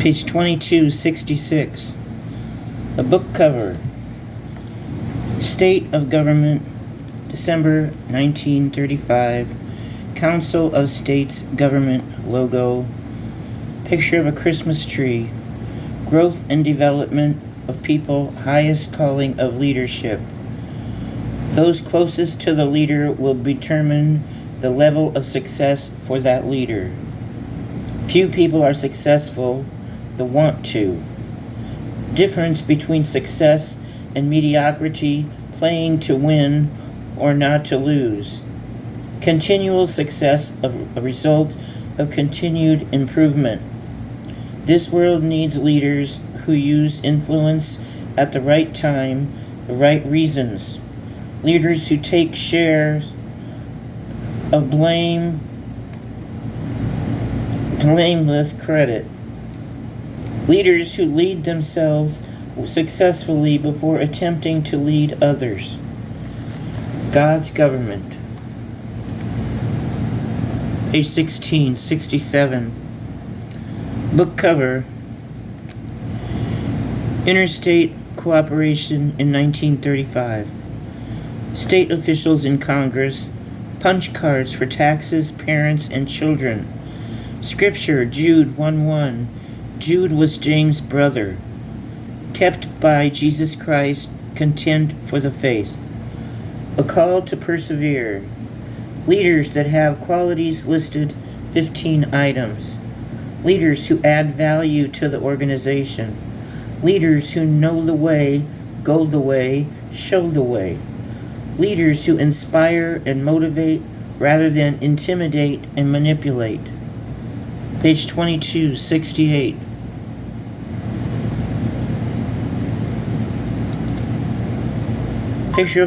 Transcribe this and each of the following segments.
Page 2266. A book cover. State of Government, December 1935. Council of States Government logo. Picture of a Christmas tree. Growth and development of people, highest calling of leadership. Those closest to the leader will determine the level of success for that leader. Few people are successful, the want to. Difference between success and mediocrity, playing to win or not to lose. Continual success of a result of continued improvement. This world needs leaders who use influence at the right time, the right reasons. Leaders who take shares of blameless credit. Leaders who lead themselves successfully before attempting to lead others. God's government. Page 1667. Book cover. Interstate Cooperation in 1935. State officials in Congress. Punch cards for taxes, parents, and children. Scripture, Jude 1:1. Jude was James' brother. Kept by Jesus Christ, contend for the faith. A call to persevere. Leaders that have qualities listed, 15 items. Leaders who add value to the organization. Leaders who know the way, go the way, show the way. Leaders who inspire and motivate rather than intimidate and manipulate. Page 2268. Picture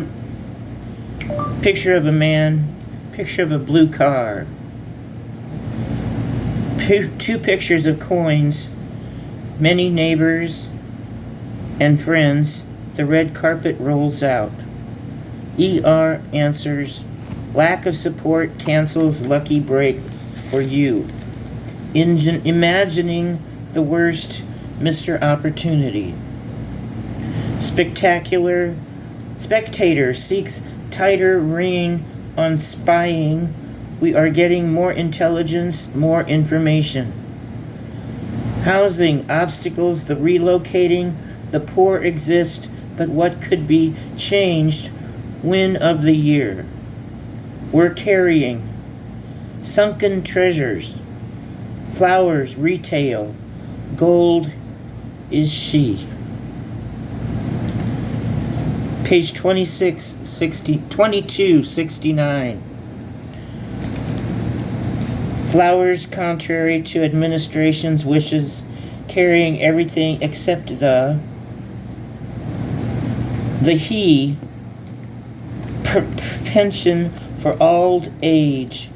of a man, picture of a blue car. Two pictures of coins, many neighbors and friends. The red carpet rolls out. ER answers, lack of support cancels lucky break for you. Imagining the worst, Mr. Opportunity. Spectator seeks tighter rein on spying. We are getting more intelligence, more information. Housing obstacles, the relocating, the poor exist, but what could be changed? Win of the year. We're carrying. Sunken treasures. Flowers, retail. Gold is she. Page 2269. Flowers contrary to administration's wishes, carrying everything except the he, pension for old age.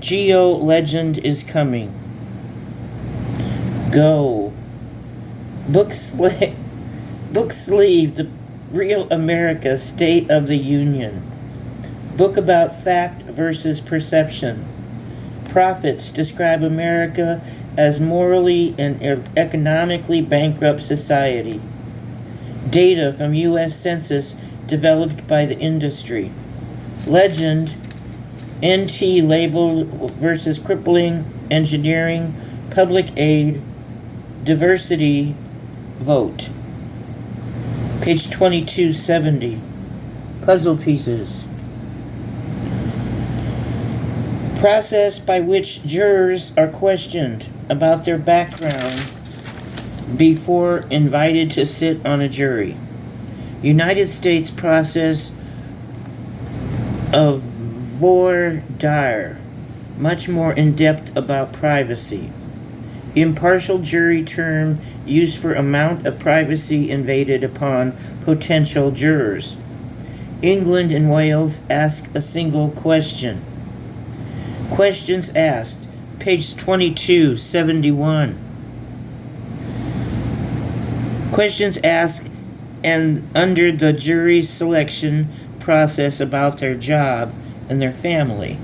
Geo legend is coming. Go. Book sleeve, the Real America, State of the Union. Book about fact versus perception. Prophets describe America as morally and economically bankrupt society. Data from U.S. Census developed by the industry. Legend, NT label versus crippling engineering, public aid, diversity, vote. Page 2270. Puzzle pieces. Process by which jurors are questioned about their background before invited to sit on a jury. United States process of voir dire, much more in-depth about privacy. Impartial jury term used for amount of privacy invaded upon potential jurors. England and Wales ask a single question. Questions asked, page 2271. Questions asked and under the jury's selection process about their job and their family.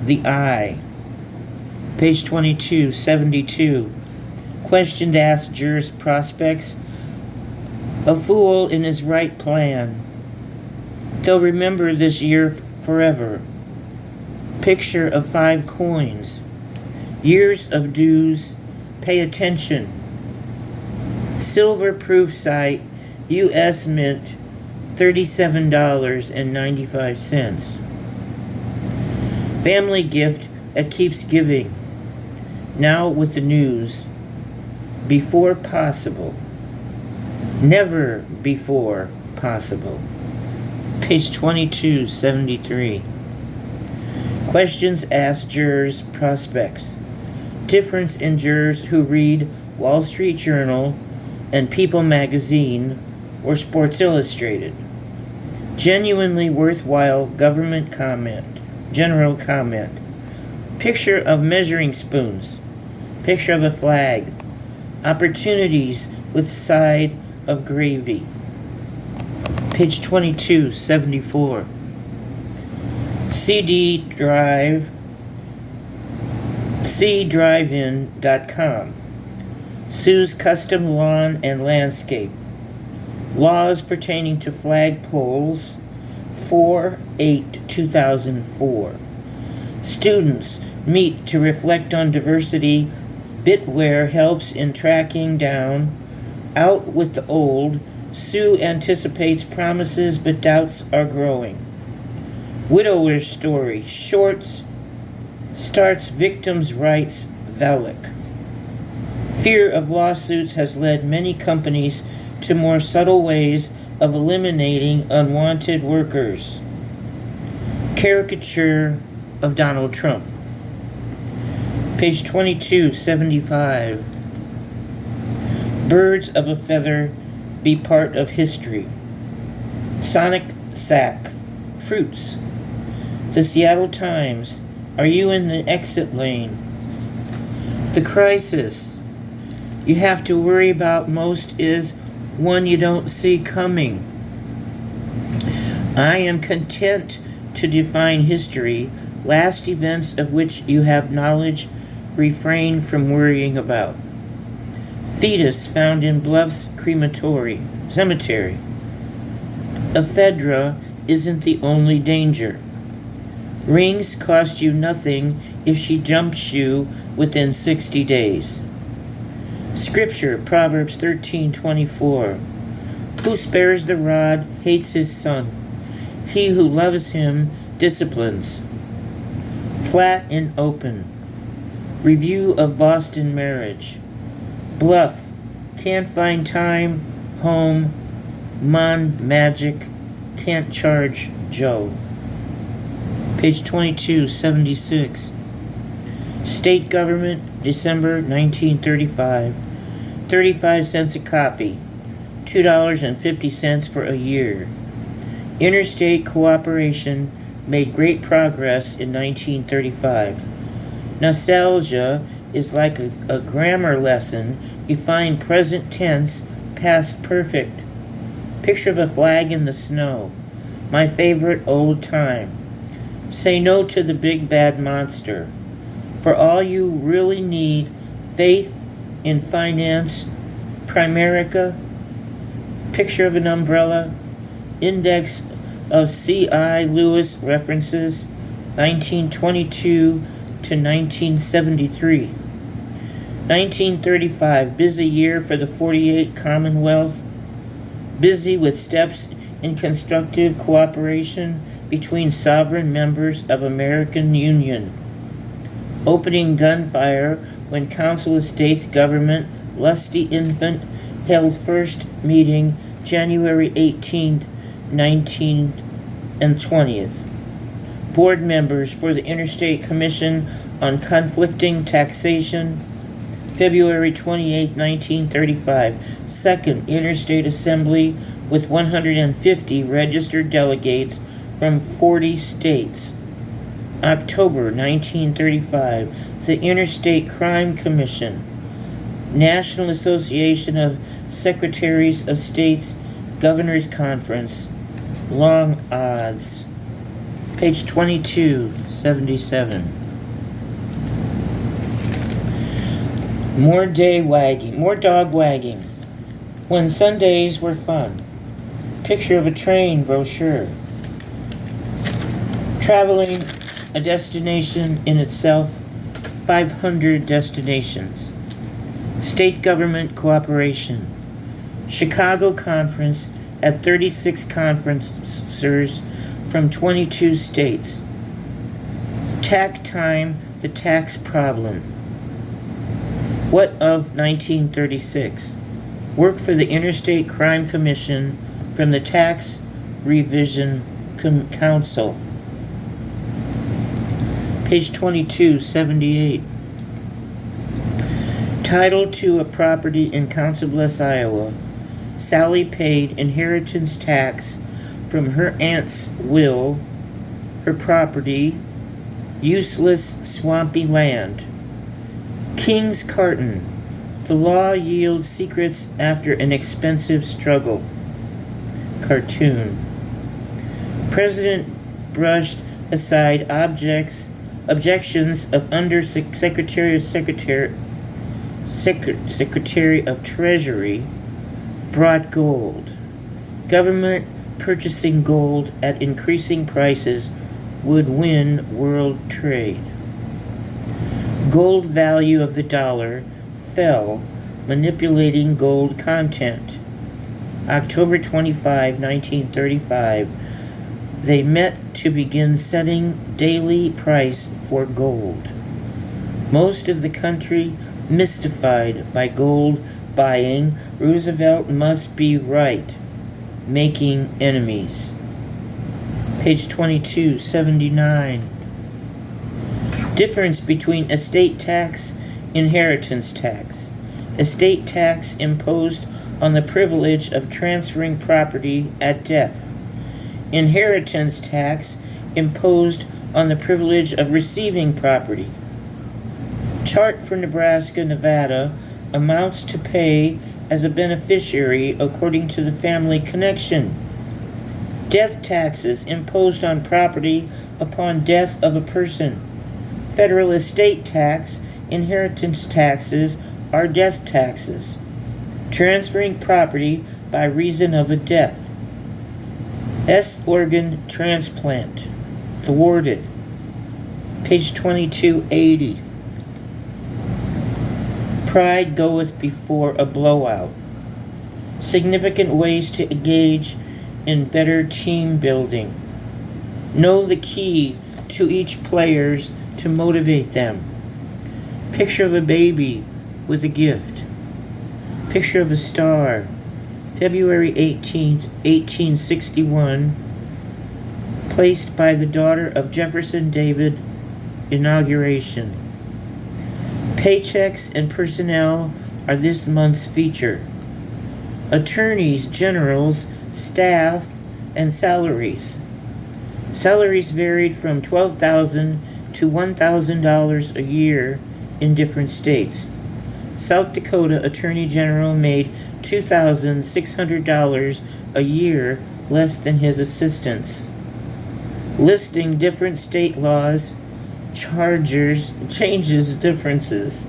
The I. Page 2272. Questions asked jurors prospects. A fool in his right plan. They'll remember this year forever. Picture of 5 coins. Years of dues. Pay attention. Silver proof site. U.S. Mint. $37.95. Family gift that keeps giving. Now with the news. Before possible. Never before possible. Page 2273. Questions asked jurors prospects. Difference in jurors who read Wall Street Journal and People magazine or Sports Illustrated. Genuinely worthwhile government comment. General comment. Picture of measuring spoons. Picture of a flag. Opportunities with side of gravy. Page 2274. CD drive. cdrivein.com. Sue's Custom Lawn and Landscape. Laws pertaining to flagpoles. 4/8/2004. Students meet to reflect on diversity. Bitware helps in tracking down. Out with the old. Sue anticipates promises but doubts are growing. Widower's story. Shorts. Starts victims' rights. Valak. Fear of lawsuits has led many companies to more subtle ways of eliminating unwanted workers. Caricature of Donald Trump. Page 2275. Birds of a feather be part of history. Sonic sack. Fruits. The Seattle Times. Are you in the exit lane? The crisis you have to worry about most is one you don't see coming. I am content to define history, last events of which you have knowledge, refrain from worrying about. Fetus found in Bluffs Cemetery. Ephedra isn't the only danger. Rings cost you nothing if she jumps you within 60 days. Scripture, Proverbs 13:24. Who spares the rod hates his son. He who loves him disciplines. Flat and open. Review of Boston marriage. Bluff. Can't find time. Home. Mon magic. Can't charge Joe. Page 2276. State government, December 1935. 35 cents a copy. $2.50 for a year. Interstate cooperation made great progress in 1935. Nostalgia is like a grammar lesson. You find present tense, past perfect. Picture of a flag in the snow. My favorite old time. Say no to the big bad monster. For all you really need, faith in finance, Primerica, picture of an umbrella, index of C.I. Lewis references, 1922 to 1973. 1935, busy year for the 48 Commonwealth, busy with steps in constructive cooperation between sovereign members of American Union. Opening gunfire when Council of States government, lusty infant, held first meeting January 18th, 19th and 20th. Board members for the Interstate Commission on Conflicting Taxation, February 28, 1935. Second Interstate Assembly with 150 registered delegates from 40 states. October 1935, the Interstate Crime Commission, National Association of Secretaries of States Governors Conference, long odds. Page 2277. More dog wagging. When Sundays were fun. Picture of a train brochure. Traveling, a destination in itself, 500 destinations. State government cooperation. Chicago conference at 36 conferencers from 22 states. Tack time, the tax problem. What of 1936? Work for the Interstate Crime Commission from the Tax Revision Council. Page 2278. Title to a property in Council Bluffs, Iowa. Sally paid inheritance tax from her aunt's will, her property, useless swampy land. King's Carton. The law yields secrets after an expensive struggle. Cartoon. President brushed aside objections of Secretary of Treasury, brought gold. Government purchasing gold at increasing prices would win world trade. Gold value of the dollar fell, manipulating gold content. October 25, 1935, they met to begin setting daily price for gold. Most of the country mystified by gold buying. Roosevelt must be right, making enemies. Page 2279. Difference between estate tax, inheritance tax. Estate tax imposed on the privilege of transferring property at death. Inheritance tax imposed on the privilege of receiving property. Chart for Nebraska, Nevada amounts to pay as a beneficiary according to the family connection. Death taxes imposed on property upon death of a person. Federal estate tax, inheritance taxes are death taxes. Transferring property by reason of a death. Organ transplant. Thwarted. Page 2280. Pride goeth before a blowout. Significant ways to engage in better team building. Know the key to each players to motivate them. Picture of a baby with a gift. Picture of a star. February 18th, 1861. Placed by the daughter of Jefferson Davis. Inauguration. Paychecks and personnel are this month's feature. Attorneys general's staff and salaries. Salaries varied from $12,000 to $1,000 a year in different states. South Dakota Attorney General made $2,600 a year, less than his assistants. Listing different state laws, changes differences.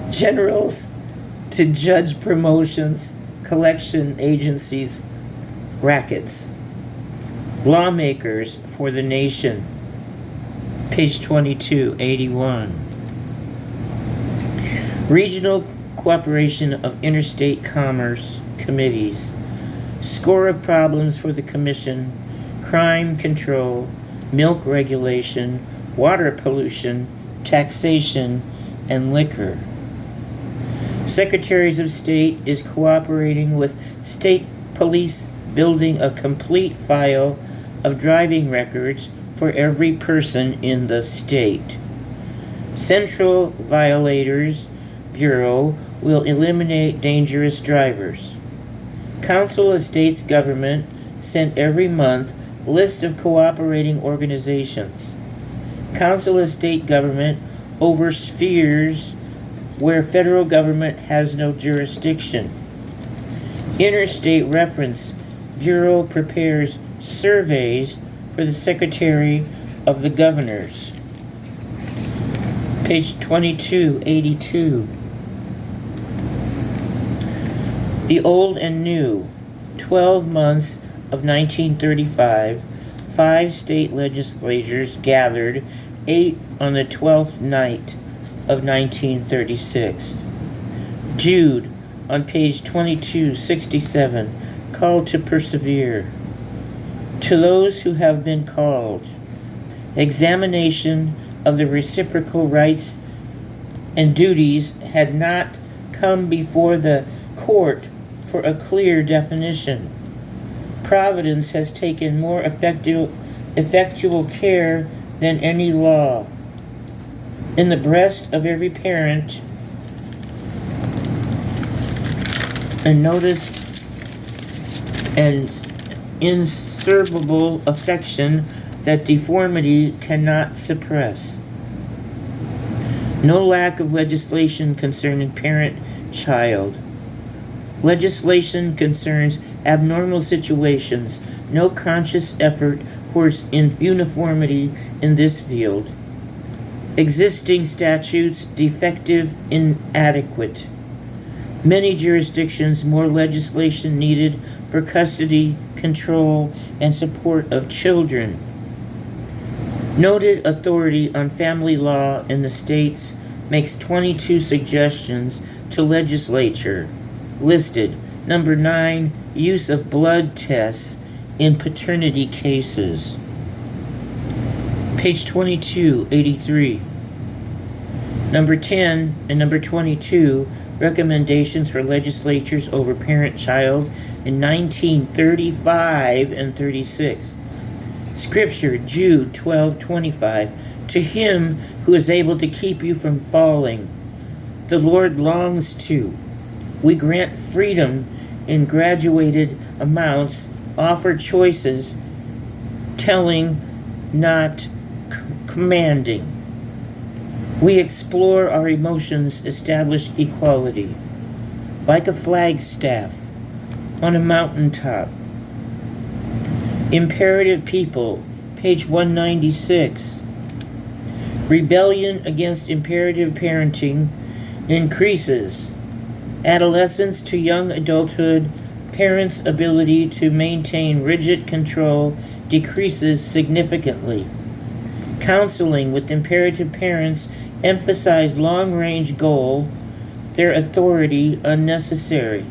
Generals to judge promotions, collection agencies, rackets. Lawmakers for the nation. Page 2281. Regional cooperation of interstate commerce committees. Score of problems for the commission. Crime control, milk regulation, water pollution, taxation, and liquor. Secretaries of State is cooperating with state police, building a complete file of driving records for every person in the state. Central Violators Bureau will eliminate dangerous drivers. Council of States Government sent every month list of cooperating organizations. Council of State Government over spheres where federal government has no jurisdiction. Interstate Reference Bureau prepares surveys for the Secretary of the Governors. Page 2282. The Old and New, 12 months of 1935, 5 state legislatures gathered, 8 on the 12th night of 1936. Jude, on page 2267, called to persevere. To those who have been called, examination of the reciprocal rights and duties had not come before the court for a clear definition. Providence has taken more effectual care than any law. In the breast of every parent, and notice an inseparable affection that deformity cannot suppress. No lack of legislation concerning parent-child. Legislation concerns abnormal situations, no conscious effort towards uniformity in this field. Existing statutes defective, inadequate. Many jurisdictions, more legislation needed for custody, control, and support of children. Noted authority on family law in the states makes 22 suggestions to legislature. Listed. Number 9, use of blood tests in paternity cases. Page 2283. Number 10 and number 22, recommendations for legislatures over parent-child in 1935 and 36. Scripture, Jude 12:25. To him who is able to keep you from falling, the Lord longs to. We grant freedom in graduated amounts, offer choices, telling, not commanding. We explore our emotions, establish equality. Like a flagstaff on a mountaintop. Imperative people, page 196. Rebellion against imperative parenting increases. Adolescence to young adulthood, parents' ability to maintain rigid control decreases significantly. Counseling with imperative parents emphasize long-range goal, their authority unnecessary.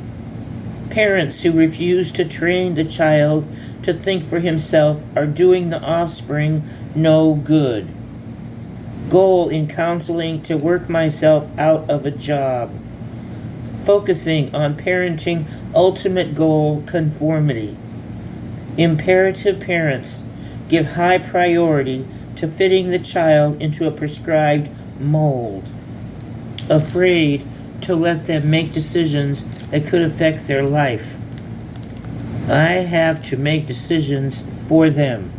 Parents who refuse to train the child to think for himself are doing the offspring no good. Goal in counseling to work myself out of a job. Focusing on parenting ultimate goal conformity. Imperative parents give high priority to fitting the child into a prescribed mold. Afraid to let them make decisions that could affect their life. I have to make decisions for them.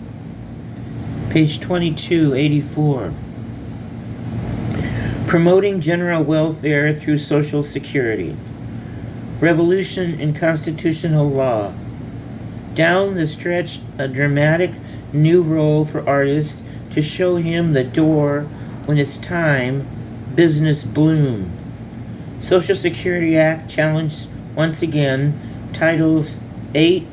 Page 2284. Promoting general welfare through Social Security. Revolution in constitutional law. Down the stretch, a dramatic new role for artists to show him the door when it's time, business bloom. Social Security Act challenged once again, Titles 8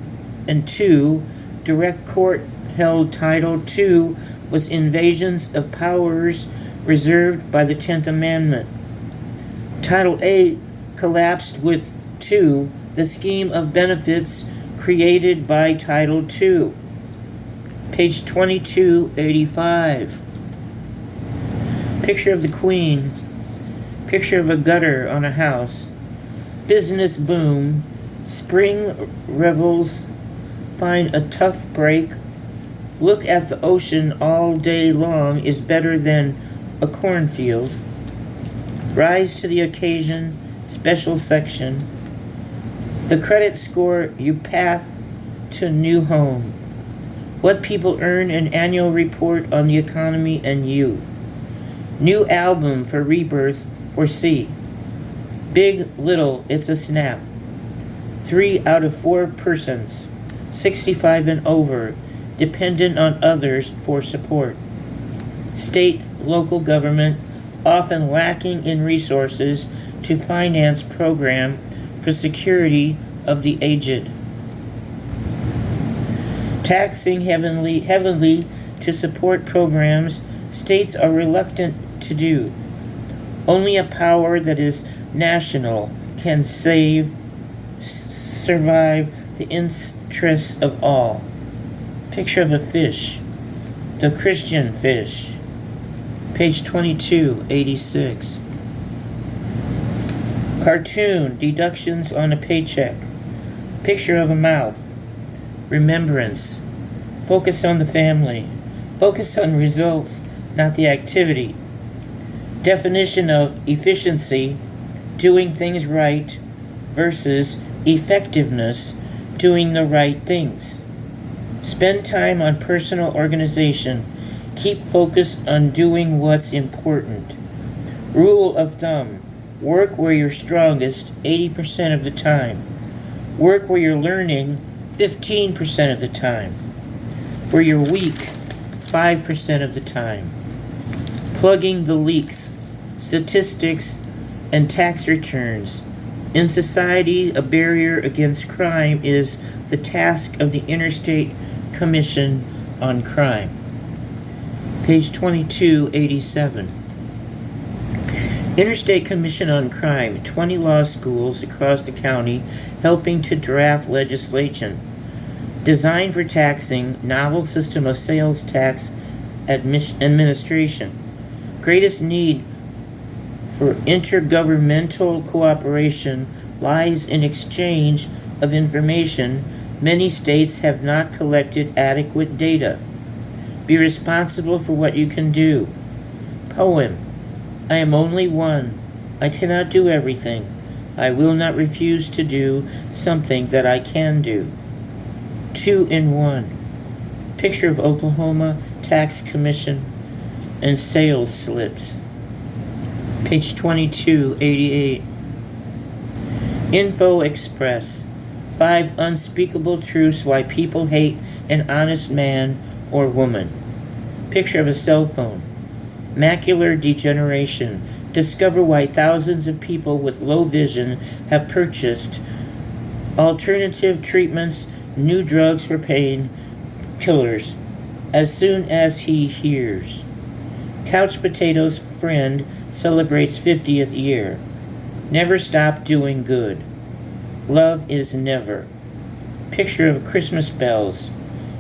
and 2, direct court held Title 2 was invasions of powers reserved by the 10th Amendment. Title 8 collapsed with 2, the scheme of benefits created by Title 2. Page 2285. Picture of the Queen. Picture of a gutter on a house. Business boom. Spring revels find a tough break. Look at the ocean all day long is better than a cornfield. Rise to the occasion. Special section. The credit score you path to new home. What people earn, an annual report on the economy and you. New album for Rebirth foresee. Big, little, it's a snap. 3 out of 4 persons, 65 and over, dependent on others for support. State, local government, often lacking in resources to finance program for security of the aged. Taxing heavily to support programs states are reluctant to do. Only a power that is national can survive the interests of all. Picture of a fish, the Christian fish. Page 2286. Cartoon, deductions on a paycheck. Picture of a mouth. Remembrance. Focus on the family. Focus on results, not the activity. Definition of efficiency, doing things right, versus effectiveness, doing the right things. Spend time on personal organization. Keep focus on doing what's important. Rule of thumb, work where you're strongest 80% of the time. Work where you're learning 15% of the time. Where you're weak 5% of the time. Plugging the leaks, statistics, and tax returns. In society, a barrier against crime is the task of the Interstate Commission on Crime. Page 2287. Interstate Commission on Crime, 20 law schools across the county helping to draft legislation. Designed for taxing, novel system of sales tax administration. Greatest need for intergovernmental cooperation lies in exchange of information. Many states have not collected adequate data. Be responsible for what you can do. Poem. I am only one. I cannot do everything. I will not refuse to do something that I can do. 2 in 1. Picture of Oklahoma Tax Commission and sales slips. Page 2288. Info Express. 5 unspeakable truths why people hate an honest man or woman. Picture of a cell phone. Macular degeneration. Discover why thousands of people with low vision have purchased alternative treatments, new drugs for pain killers, as soon as he hears. Couch Potato's friend celebrates 50th year. Never stop doing good. Love is never. Picture of Christmas bells.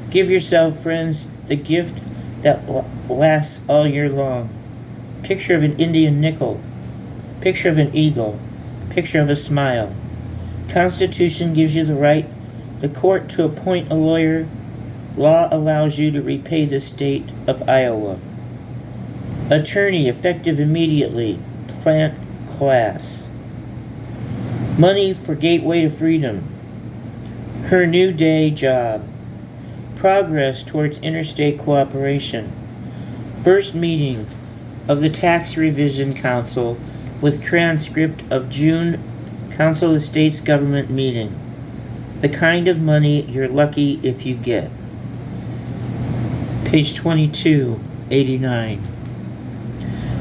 Give yourself, friends, the gift that lasts all year long. Picture of an Indian nickel. Picture of an eagle. Picture of a smile. Constitution gives you the court to appoint a lawyer. Law allows you to repay the state of Iowa. Attorney effective immediately. Plant class. Money for Gateway to Freedom. Her new day job. Progress towards interstate cooperation. First meeting of the Tax Revision Council with transcript of June Council of States Government meeting. The kind of money you're lucky if you get. Page 2289.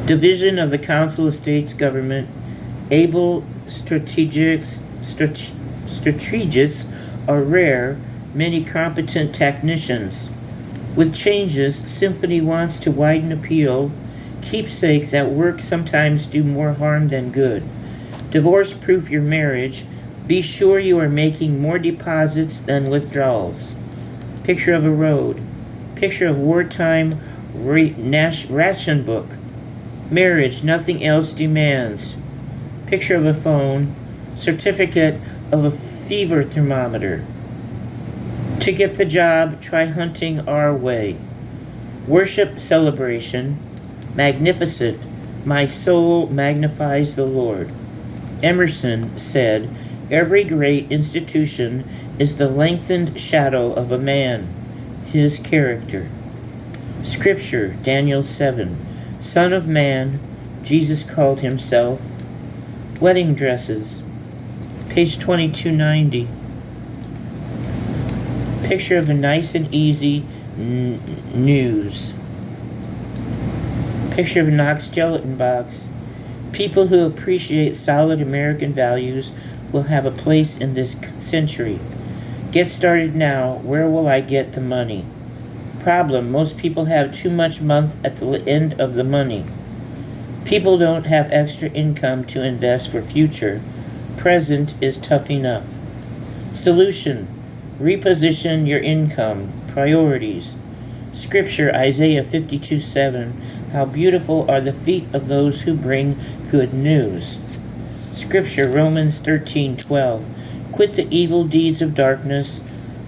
Division of the Council of States Government. Able strategists are rare, many competent technicians. With changes, Symphony wants to widen appeal. Keepsakes at work sometimes do more harm than good. Divorce-proof your marriage. Be sure you are making more deposits than withdrawals. Picture of a road. Picture of wartime ration book. Marriage, nothing else demands. Picture of a phone. Certificate of a fever thermometer. To get the job, try hunting our way. Worship celebration. Magnificent. My soul magnifies the Lord. Emerson said, every great institution is the lengthened shadow of a man, his character. Scripture, Daniel 7. Son of Man, Jesus called himself. Wedding dresses. Page 2290. Picture of a nice and easy news. Picture of a Knox gelatin box. People who appreciate solid American values will have a place in this century. Get started now. Where will I get the money? Problem: most people have too much month at the end of the money. People don't have extra income to invest for future. Present is tough enough. Solution: reposition your income. Priorities. Scripture, Isaiah 52:7. How beautiful are the feet of those who bring good news. Scripture, Romans 13:12. Quit the evil deeds of darkness.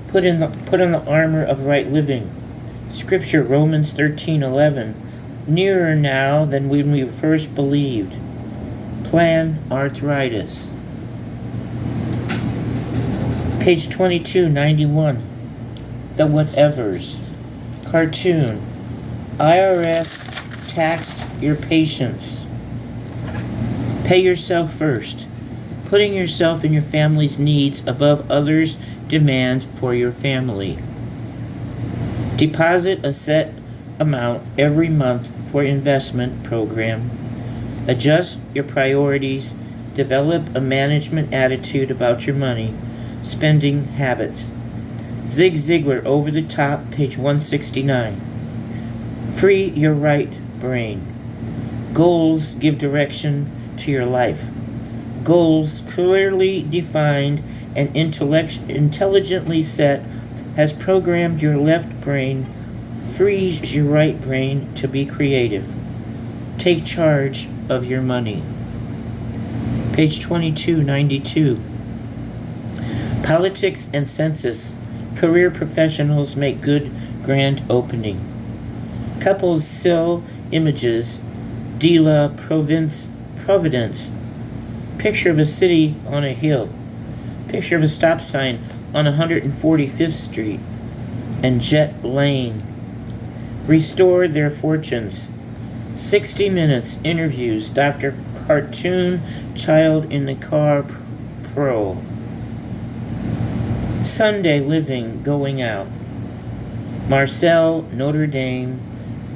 Put on the armor of right living. Scripture, Romans 13:11. Nearer now than when we first believed. Plan arthritis. Page 2291. The Whatevers. Cartoon. IRS taxed your patience. Pay yourself first. Putting yourself and your family's needs above others' demands for your family. Deposit a set amount every month for investment program. Adjust your priorities. Develop a management attitude about your money. Spending habits. Zig Ziglar, Over the Top, page 169. Free your right brain. Goals give direction to your life. Goals clearly defined and intelligently set has programmed your left brain, frees your right brain to be creative. Take charge of your money. Page 2292. Politics and census. Career professionals make good grand opening. Couples sell images. De la Providence. Picture of a city on a hill. Picture of a stop sign on 145th Street and Jet Lane. Restore their fortunes. 60 Minutes interviews Dr. Cartoon Child in the Car Pro. Sunday living, going out. Marcel Notre Dame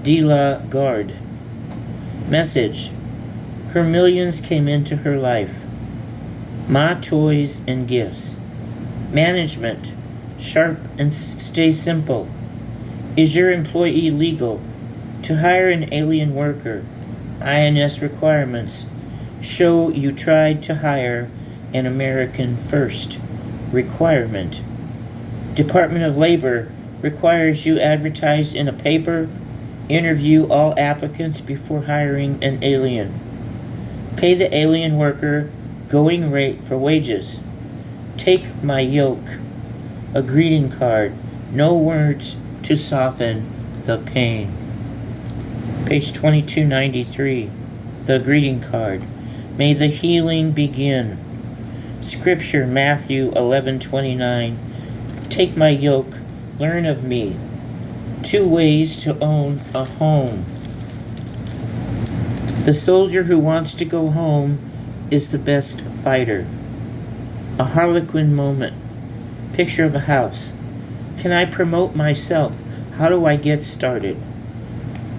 de la Garde. Message: her millions came into her life. Ma toys and gifts. Management: sharp and stay simple. Is your employee legal? To hire an alien worker. INS requirements: show you tried to hire an American first. Requirement: Department of Labor requires you advertise in a paper. Interview all applicants before hiring an alien. Pay the alien worker going rate for wages. Take my yoke. A greeting card. No words to soften the pain. Page 2293. The greeting card. May the healing begin. Scripture, Matthew 11:29. Take my yoke, learn of me. 2 ways to own a home. The soldier who wants to go home is the best fighter. A Harlequin moment. Picture of a house. Can I promote myself? How do I get started?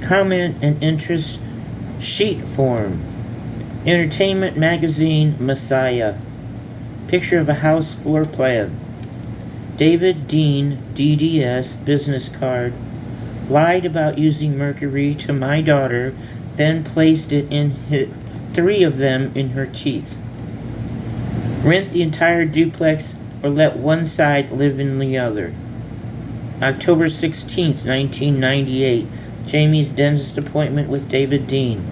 Comment and interest sheet form. Entertainment magazine, Messiah. Picture of a house floor plan. David Dean, DDS, business card. Lied about using mercury to my daughter, then placed it in 3 of them in her teeth. Rent the entire duplex or let one side live in the other. October 16th, 1998. Jamie's dentist appointment with David Dean.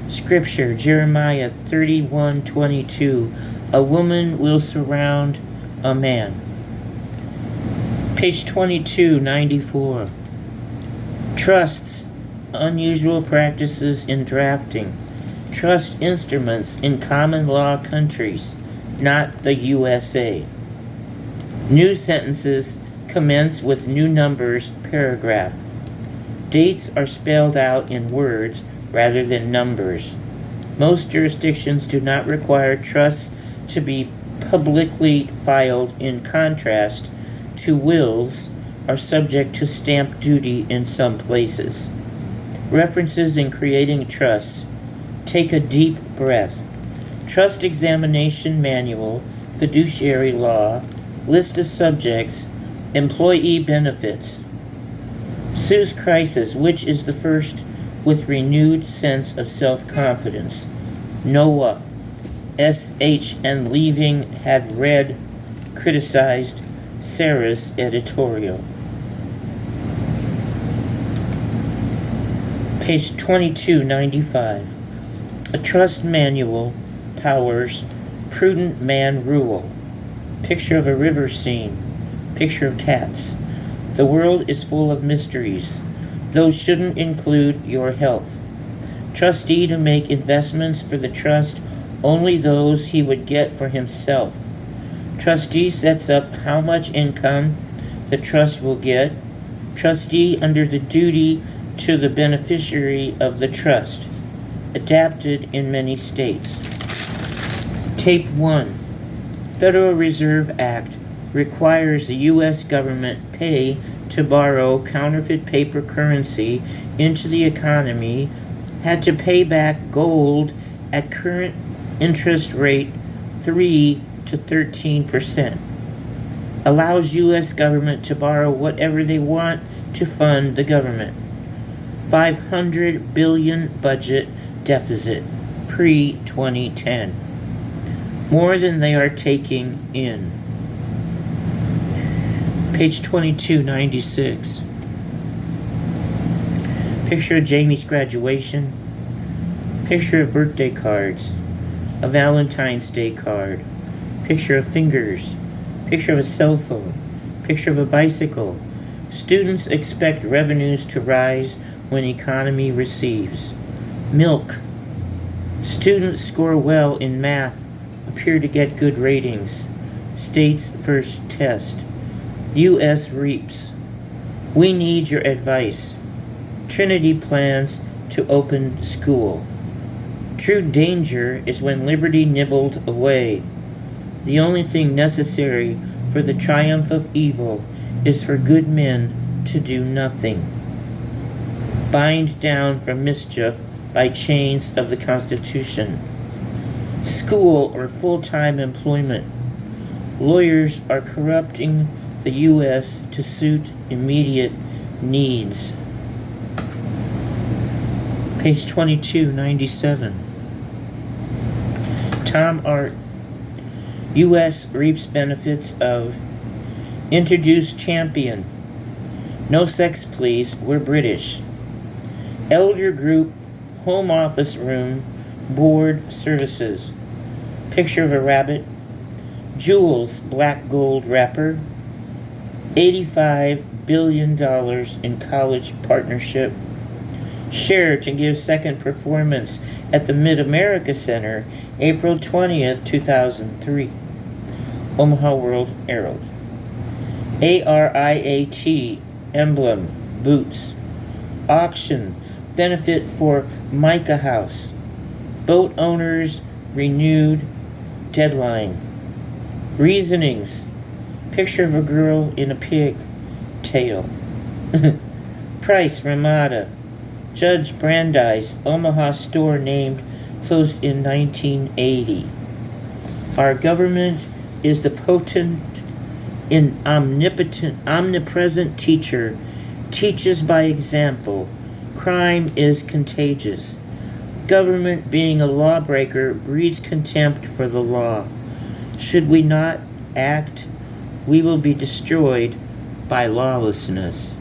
Scripture, Jeremiah 31:22. A woman will surround a man. Page 2294. Trusts, unusual practices in drafting. Trust instruments in common law countries, not the USA. New sentences commence with new numbers, paragraph. Dates are spelled out in words rather than numbers. Most jurisdictions do not require trusts to be publicly filed. In contrast to wills, are subject to stamp duty in some places. References in creating trusts. Take a deep breath. Trust examination manual, fiduciary law, list of subjects, employee benefits. Sue's crisis, which is the first with renewed sense of self-confidence. Noah, S.H. and leaving had read, criticized Sarah's editorial. Page 2295. A trust manual, powers, prudent man rule. Picture of a river scene. Picture of cats. The world is full of mysteries. Those shouldn't include your health. Trustee to make investments for the trust only those he would get for himself. Trustee sets up how much income the trust will get. Trustee under the duty to the beneficiary of the trust. Adapted in many states. Tape 1. Federal Reserve Act requires the U.S. government pay to borrow counterfeit paper currency into the economy, had to pay back gold at current interest rate 3 to 13%. Allows U.S. government to borrow whatever they want to fund the government. $500 billion budget deficit pre-2010. More than they are taking in. Page 2296. Picture of Jamie's graduation. Picture of birthday cards. A Valentine's Day card. Picture of fingers. Picture of a cell phone. Picture of a bicycle. Students expect revenues to rise when economy receives. Milk. Students score well in math, appear to get good ratings. State's first test. U.S. reaps. We need your advice. Trinity plans to open school. True danger is when liberty nibbled away. The only thing necessary for the triumph of evil is for good men to do nothing. Bind down from mischief by chains of the Constitution. School or full-time employment. Lawyers are corrupting the U.S. to suit immediate needs. Page 2297. Tom Art. U.S. reaps benefits of introduce champion. No sex please, we're British. Elder group, home office room, board services. Picture of a rabbit. Jewels, black gold wrapper. $85 billion in college partnership. Share to give second performance at the Mid-America Center, April 20th, 2003. Omaha World Herald. ARIAT, emblem, boots. Auction, benefit for Micah House. Boat owners, renewed, deadline. Reasonings, picture of a girl in a pig tail. Price, Ramada. Judge Brandeis, Omaha store named, closed in 1980. Our government is the potent and omnipresent teacher, teaches by example. Crime is contagious. Government being a lawbreaker breeds contempt for the law. Should we not act, we will be destroyed by lawlessness.